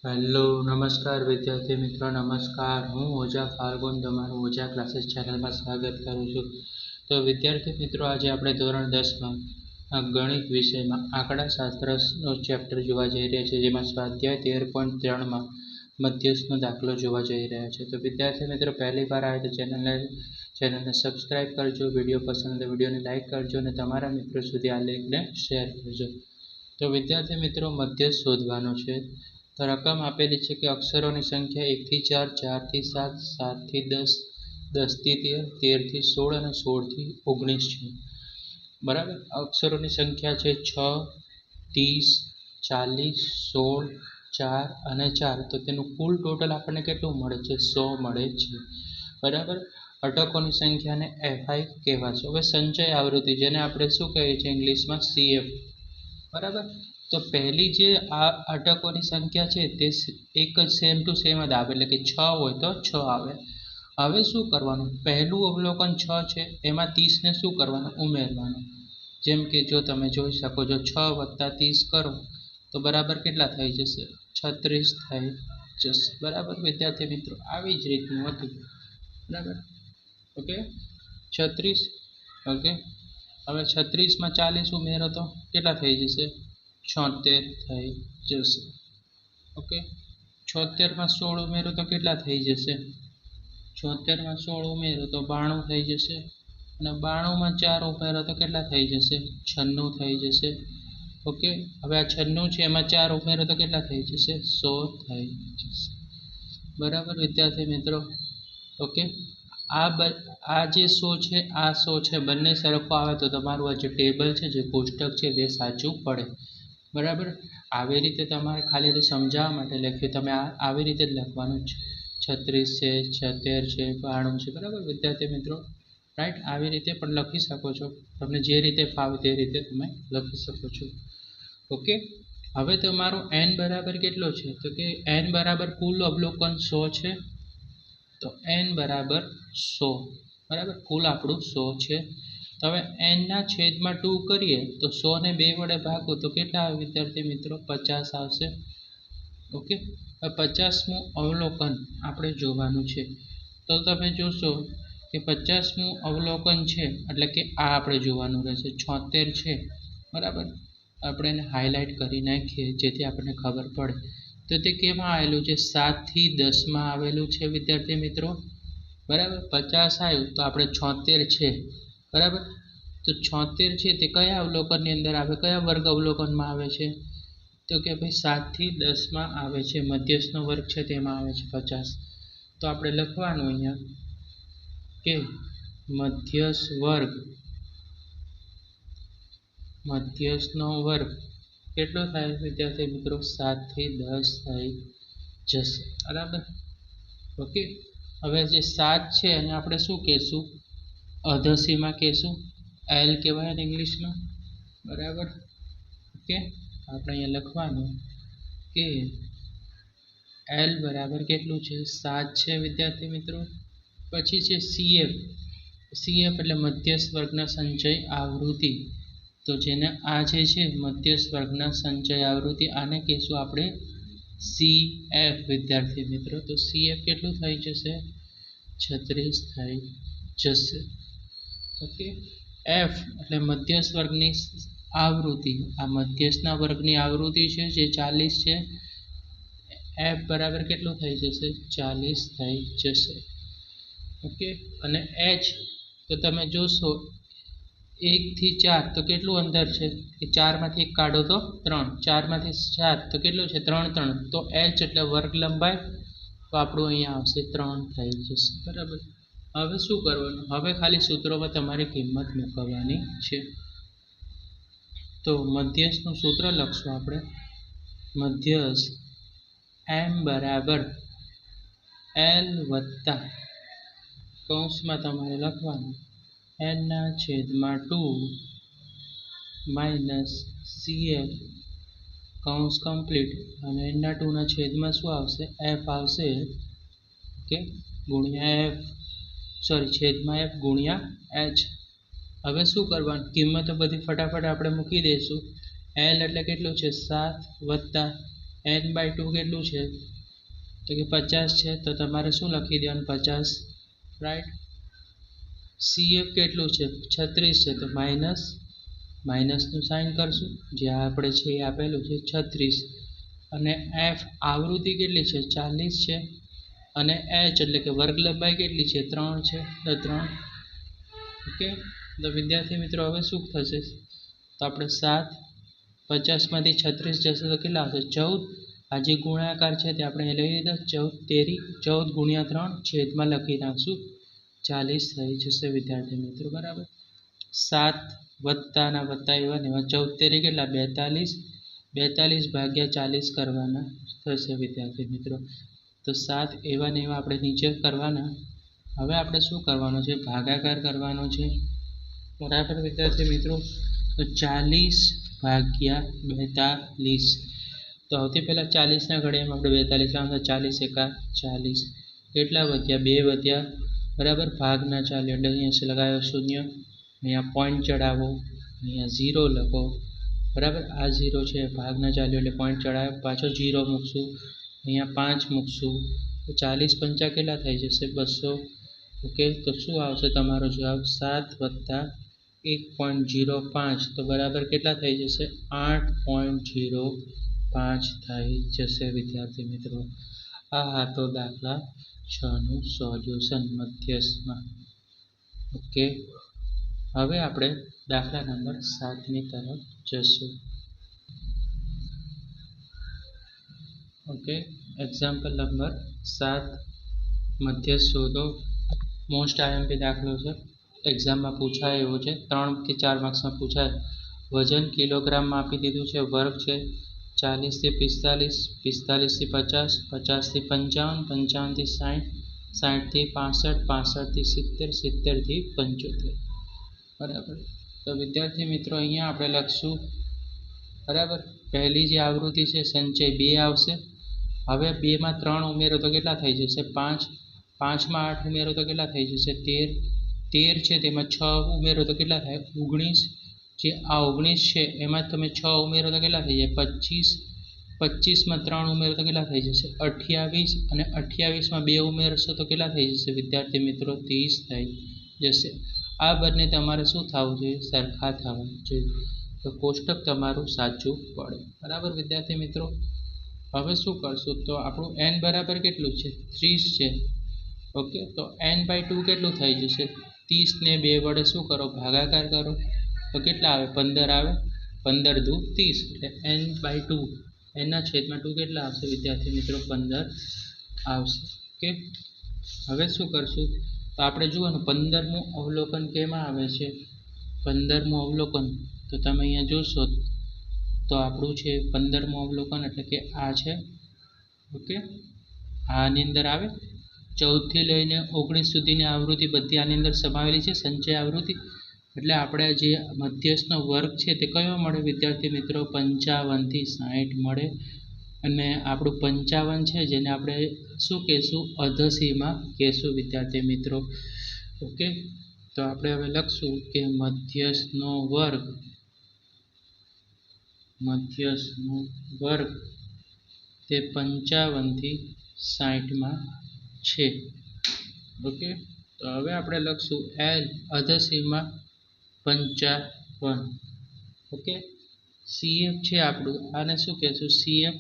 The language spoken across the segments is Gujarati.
હેલો નમસ્કાર વિદ્યાર્થી મિત્રો નમસ્કાર હું ઓજા ફાલ્ગુન તમારું ઓજા ક્લાસીસ ચેનલમાં સ્વાગત કરું છું. તો વિદ્યાર્થી મિત્રો આજે આપણે ધોરણ 10માં ગણિત વિષયમાં આંકડાશાસ્ત્રનો ચેપ્ટર જોવા જઈ રહ્યા છીએ, જેમાં સ્વાધ્યાય 13.3માં મધ્યસ્થનો દાખલો જોવા જઈ રહ્યા છે. તો વિદ્યાર્થી મિત્રો પહેલી વાર આવે તો ચેનલને સબસ્ક્રાઇબ કરજો, વિડીયો પસંદ તો વિડીયોને લાઇક કરજો અને તમારા મિત્રો સુધી આ લિંકને શેર કરજો. તો વિદ્યાર્થી મિત્રો મધ્યસ્થ શોધવાનો છે. તો રકમ આપેલી છે કે અક્ષરોની સંખ્યા 1 થી 4, 4 થી 7, 7 થી 10, 10 થી 13, 13 થી 16 અને 16 થી 19 છે. બરાબર. અક્ષરોની સંખ્યા છે 6, 30, 40, 16, 4 અને 4. તો તેનું કુલ ટોટલ આપણને કેટલું મળે છે? 100 મળે છે. બરાબર. અટકોની સંખ્યાને FI કહેવાશે. હવે સંચય આવૃત્તિ, જેને આપણે શું કહીએ છીએ ઇંગ્લિશમાં CF. બરાબર. તો પહેલી જે આ અટકોની સંખ્યા છે તે એક જ સેમ ટુ સેમ જ આવે, એટલે કે 6 હોય તો 6 આવે. હવે શું કરવાનું? પહેલું અવલોકન 6 છે, એમાં 30ને શું કરવાનું? ઉમેરવાનું. જેમ કે જો તમે જોઈ શકો છો 6 વત્તા 30 કરો તો બરાબર કેટલા થઈ જશે? 36 થઈ જશે. બરાબર વિદ્યાર્થી મિત્રો, આવી જ રીતનું હતું. બરાબર. ઓકે, 36. ઓકે, હવે 36માં 40 ઉમેરો તો કેટલા થઈ જશે? 76 થઈ જશે. ઓકે, 76માં 16 ઉમેરો તો કેટલા થઈ જશે? 76માં 16 ઉમેરો તો 92 થઈ જશે. અને 92માં 4 ઉમેરો તો કેટલા થઈ જશે? 96 થઈ જશે. ઓકે, હવે આ 96 છે, એમાં 4 ઉમેરો તો કેટલા થઈ જશે? 100 થઈ જશે. બરાબર વિદ્યાર્થી મિત્રો. ઓકે, આ જે 100 છે, આ 100 છે, બંને સરખો આવે તો તમારું આ જે ટેબલ છે, જે કોષ્ટક છે, તે સાચું પડે. બરાબર. આવી રીતે તમારે ખાલી સમજાવવા માટે લખ્યું, તમે આવી રીતે જ લખવાનું છે. 36 છે, 76 છે, 92 છે. બરાબર વિદ્યાર્થી મિત્રો, રાઈટ. આવી રીતે પણ લખી શકો છો, તમને જે રીતે ફાવે તે રીતે તમે લખી શકો છો. ઓકે, હવે તમારું n બરાબર કેટલો છે? તો કે n બરાબર કુલ અવલોકન 100 છે. તો n બરાબર 100. બરાબર, કુલ આપણું 100 છે. તો હવે n ના છેદમાં 2 કરીએ તો 100 ને 2 વડે ભાગો તો કેટલા આવે વિદ્યાર્થી મિત્રો? 50 આવશે. ઓકે, 50મું અવલોકન આપણે જોવાનું છે. તો તમે જોશો કે 50મું અવલોકન છે, એટલે કે આ આપણે જોવાનું રહેશે. 76 છે. બરાબર, આપણે એને હાઇલાઇટ કરી નાખીએ જેથી આપણને ખબર પડે. તો તે કેમાં આવેલું છે? 7 થી 10માં આવેલું છે વિદ્યાર્થી મિત્રો. બરાબર, 50 આવ્યું તો આપણે 76 છે. બરાબર, તો 76 છે તે કયા અવલોકનની અંદર આવે? કયા વર્ગ અવલોકનમાં આવે છે? તો કે ભાઈ 7 થી 10માં આવે છે. મધ્યસ્થનો વર્ગ છે તેમાં આવે છે 50. તો આપણે લખવાનું અહીંયા કે મધ્યસ્થનો વર્ગ કેટલો થાય વિદ્યાર્થી મિત્રો? 7 થી 10 થઈ જશે. બરાબર. ઓકે, હવે જે 7 છે એને આપણે શું કહેશું? અધસીમાં કહેશું. L કહેવાય ને ઇંગ્લિશમાં. બરાબર. ઓકે, આપણે અહીંયા લખવાનું કે L બરાબર કેટલું છે? 7 છે વિદ્યાર્થી મિત્રો. પછી છે CF એટલે મધ્યસ્થ વર્ગના સંચય આવૃત્તિ. તો જેને આ જે છે મધ્યસ્થ વર્ગના સંચય આવૃત્તિ, આને કહેશું આપણે CF વિદ્યાર્થી મિત્રો. તો CF કેટલું થઈ જશે? 36 થઈ જશે. ઓકે, F એટલે મધ્યસ્થ વર્ગની આવૃત્તિ. આ મધ્યસ્થના વર્ગની આવૃત્તિ છે જે 40 છે. F બરાબર કેટલું થઈ જશે? 40 થઈ જશે. ઓકે, અને H તો તમે જોશો 1 થી 4 તો કેટલું અંતર છે? કે 4માંથી 1 કાઢો તો 3, 4માંથી 7 તો કેટલું છે? 3, 3. તો H એટલે વર્ગ લંબાઈ, તો આપણું અહીંયા આવશે 3 થઈ જશે. બરાબર. હવે શું કરવાનું? હવે ખાલી સૂત્રોમાં તમારી કિંમત મૂકવાની છે. તો મધ્યસ્થનું સૂત્ર લખશું આપણે. મધ્યસ્થ M બરાબર L વત્તા કૌંસમાં તમારે લખવાનું n ના છેદમાં 2 માઇનસ CF કૌંસ કમ્પ્લીટ, અને n ના 2 ના છેદમાં શું આવશે? F આવશે. ઓકે, ગુણ્યા છેદમાં F ગુણ્યા H. હવે શું કરવાનું? કિંમતો બધી ફટાફટ આપણે મૂકી દઈશું. L એટલે કેટલું છે? 7 વત્તા n/2 કેટલું છે તો કે 50 છે, તો તમારે શું લખી દેવાનું 50, રાઈટ. CF કેટલું છે 36 છે, તો માઇનસનું સાઇન કરશું, જે આપણે છે એ આપેલું છે 36. અને F આવૃત્તિ કેટલી છે 40 છે, અને H એટલે કે વર્ગ લંબાઈ કેટલી છે 3 છે, તો 3. ઓકે, તો વિદ્યાર્થી મિત્રો હવે શું થશે, તો આપણે 7, 50માંથી 36 જશે તો કેટલા આવશે 14. આ જે ગુણાકાર છે તે આપણે લઈ લીધા 14 ગુણ્યા 3 છેદમાં લખી નાખશું 40 થઈ જશે વિદ્યાર્થી મિત્રો, બરાબર. 7 વત્તાના વત્તા એવા 14 તેરી કેટલા 42 ભાગ્યા 40 કરવાના થશે વિદ્યાર્થી મિત્રો. તો 7 એવા ને એવા આપણે નીચે કરવાના. હવે આપણે શું કરવાનું છે, ભાગાકાર કરવાનો છે, બરાબર વિદ્યાર્થી મિત્રો. તો 40 ભાગ્યા 42, તો સૌથી પહેલાં 40ના ઘડિયામાં આપણે 42 લાવવાના, 40 એકા 40, કેટલા વધ્યા 2 વધ્યા, બરાબર. ભાગના ચાલ્યો એટલે અહીંયા લગાવ્યો 0, અહીંયા પોઈન્ટ ચડાવો, અહીંયા 0 લખો, બરાબર. આ 0 છે, ભાગના ચાલ્યો એટલે પોઈન્ટ ચડાવ્યો, પાછો 0 મૂકશું, અહીંયા 5 મૂકશું, તો 40 પંચા કેટલા થઈ જશે 200. ઓકે, તો શું આવશે તમારો જવાબ 7 + 1.05, તો બરાબર કેટલા થઈ જશે 8.05 થઈ જશે વિદ્યાર્થી મિત્રો. આ હતો દાખલા 6નું સોલ્યુશન મધ્યસ્થમાં. ઓકે, હવે આપણે દાખલા નંબર 7ની તરફ જશું. ઓકે, એક્ઝામ્પલ નંબર 7, મધ્યસ્થ શોધો. મોસ્ટ IMP દાખલો છે, એક્ઝામમાં પૂછાય એવો છે, 3 કે 4 માર્ક્સમાં પૂછાય. વજન કિલોગ્રામમાં આપી દીધું છે, વર્ગ છે 40 થી 45, 45 થી 50, 50 થી 55, 55 થી 60, 60 થી 65, 65 થી 70, 70 થી 75, બરાબર. તો વિદ્યાર્થી મિત્રો અહીંયા આપણે લખશું, બરાબર. પહેલી જે આવૃત્તિ છે સંચય 2 આવશે. હવે 2માં 3 ઉમેરો તો કેટલા થઈ જશે 5, 5માં 8 ઉમેરો તો કેટલા થઈ જશે 13 છે, તેમાં 6 ઉમેરો તો કેટલા થાય 19, જે આ 19 છે એમાં તમે 6 ઉમેરો તો કેટલા થઈ જાય 25, 25માં 3 ઉમેરો તો કેટલા થઈ જશે 28, અને 28માં 2 ઉમેરશો તો કેટલા થઈ જશે વિદ્યાર્થી મિત્રો 30 થઈ જશે. આ બંને તમારે શું થવું જોઈએ સરખા થવા જોઈએ, તો કોષ્ટક તમારું સાચું પડે, બરાબર વિદ્યાર્થી મિત્રો. હવે શું કરશું, તો આપણું n બરાબર કેટલું છે 30 છે. ઓકે, તો n/2 કેટલું થઈ જશે 30 ને 2 વડે શું કરો ભાગાકાર કરો, તો કેટલા આવે 15 આવે, 15 દુ 30, એટલે n/2, એના છેદમાં 2 કેટલા આવશે વિદ્યાર્થી મિત્રો 15 આવશે. ઓકે, હવે શું કરશું, તો આપણે જુઓનું 15મું અવલોકન કેમાં આવે છે, 15મું અવલોકન, તો તમે અહીંયા જોશો તો આપણું છે 15મું અવલોકન એટલે કે આ છે. ઓકે, આની અંદર આવે 14 થી લઈને 19 સુધીની આવૃત્તિ બધી આની અંદર સમાવેલી છે, સંચય આવૃત્તિ. એટલે આપણે જે મધ્યસ્થનો વર્ગ છે તે કયો મળે વિદ્યાર્થી મિત્રો 55 થી 60 મળે. અને આપણું 55 છે જેને આપણે શું કહેશું અધસીમા કહેશું વિદ્યાર્થી મિત્રો. ઓકે, તો આપણે હવે લખશું કે મધ્યસ્થનો વર્ગ તે 55 થી 60માં છે. ઓકે, તો હવે આપણે લખશું L અધસીમા 55. ઓકે, CF છે આપણું, આને શું કહેશું CF,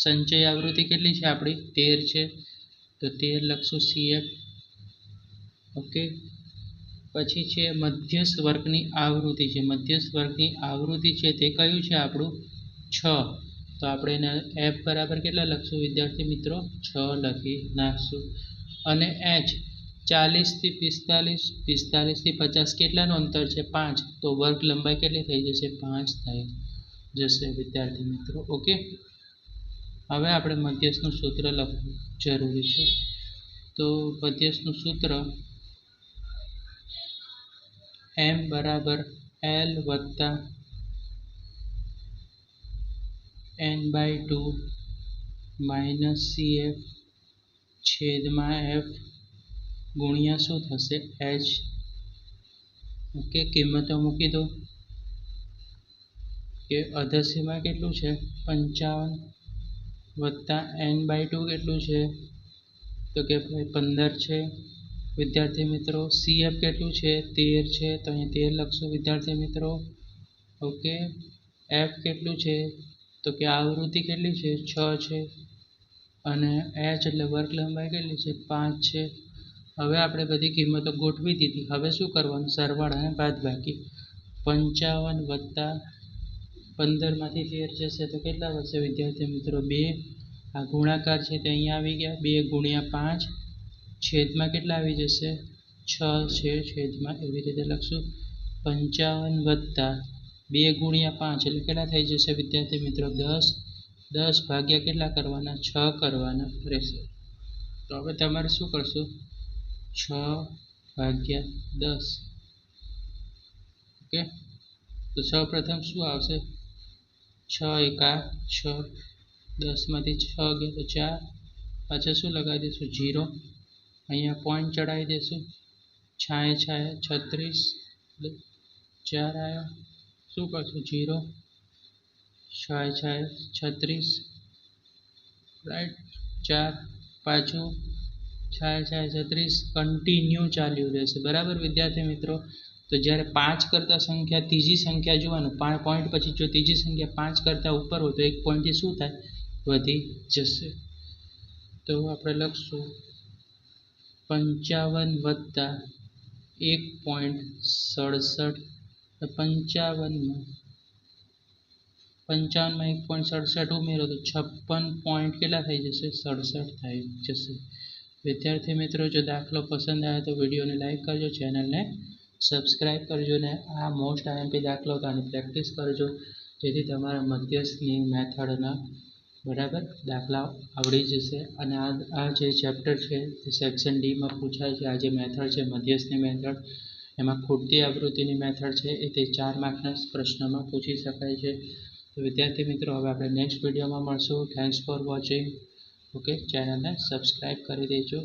સંચય આવૃત્તિ કેટલી છે આપણી 13 છે, તો 13 લખશું CF. ઓકે, પછી છે મધ્યસ્થ વર્ગની આવૃત્તિ છે, મધ્યસ્થ વર્ગની આવૃત્તિ છે તે કયું છે આપણું 6, તો આપણે એને F બરાબર કેટલા લખશું વિદ્યાર્થી મિત્રો 6 લખી નાખશું. અને H 40 થી 45, 45 થી 50 કેટલાનું અંતર છે 5, તો વર્ગ લંબાઈ કેટલી થઈ જશે 5 થઈ જશે વિદ્યાર્થી મિત્રો. ઓકે, હવે આપણે મધ્યસ્થનું સૂત્ર લખવું જરૂરી છે, તો મધ્યસ્થનું સૂત્ર m બરાબર L વત્તા n/2 માઇનસ CF છેદમાં F ગુણ્યા શું થશે H. ઓકે, કિંમતો મૂકી દો કે અધસીમા કેટલું છે 55, વત્તા n/2 કેટલું છે તો કે ભાઈ 15 છે વિદ્યાર્થી મિત્રો. CF કેટલું છે 13 છે તો અહીં 13 લખશું વિદ્યાર્થી મિત્રો. ઓકે. F કેટલું છે તો કે આવૃત્તિ કેટલી છે 6 છે અને h એટલે વર્ગ લંબાઈ કેટલી છે 5 છે. હવે આપણે બધી કિંમતો ગોઠવી દીધી. હવે શું કરવાનું સરવાળા અને બાદબાકી. 55 વત્તા 15 માંથી 13 જશે તો કેટલા વધશે વિદ્યાર્થી મિત્રો 2. આ ગુણાકાર છે તે અહીંયા આવી ગયા 2 ગુણ્યા 5 છેદમાં કેટલા આવી જશે 6 છે છેદમાં એવી રીતે લખશું 55 વત્તા 2 ગુણ્યા 5 એટલે કેટલા થઈ જશે વિદ્યાર્થી મિત્રો 10. 10 ભાગ્યા કેટલા કરવાના 6 કરવાના રહેશે. તો હવે તમારે શું કરશો 6/10. ઓકે. તો સૌ પ્રથમ શું આવશે 6 એકા 6. 10 માંથી 6 ગયા તો 4. પાછા શું લગાવી દઈશું 0. અહીંયા પોઈન્ટ ચડાવી દઈશું. છાએ 36 4 આવ્યો. શું કરશું 0. છાએ 36 રાઈટ 4. પાછું છાએ 36 કન્ટિન્યુ ચાલ્યું રહેશે બરાબર વિદ્યાર્થી મિત્રો. તો જ્યારે 5 કરતાં સંખ્યા ત્રીજી સંખ્યા જોવાનું પોઈન્ટ પછી જો ત્રીજી સંખ્યા 5 કરતાં ઉપર હોય તો એક પોઈન્ટથી શું થાય વધી જશે. તો આપણે લખશું 55 વત્તા 1.67. 55માં 1.67 ઉમેરો તો 56 પોઈન્ટ કેટલા થઈ જશે 67 થઈ જશે. વિદ્યાર્થી મિત્રો જો દાખલો પસંદ આવે તો વિડીયોને લાઈક કરજો, ચેનલને સબસ્ક્રાઈબ કરજો ને આ મોસ્ટ IMP દાખલો અને પ્રેક્ટિસ કરજો જેથી તમારા મધ્યસ્થની મેથડના બરાબર દાખલા આવડી જશે. અને આ જે ચેપ્ટર છે તે સેક્શન ડીમાં પૂછાય છે. આ જે મેથડ છે મધ્યસ્થની મેથડ એમાં ખૂટતી આવૃત્તિની મેથડ છે એ તે 4 માર્કના પ્રશ્નમાં પૂછી શકાય છે. તો વિદ્યાર્થી મિત્રો હવે આપણે નેક્સ્ટ વિડીયોમાં મળશું. Thanks for watching. ઓકે. ચેનલને સબસ્ક્રાઈબ કરી દેજો.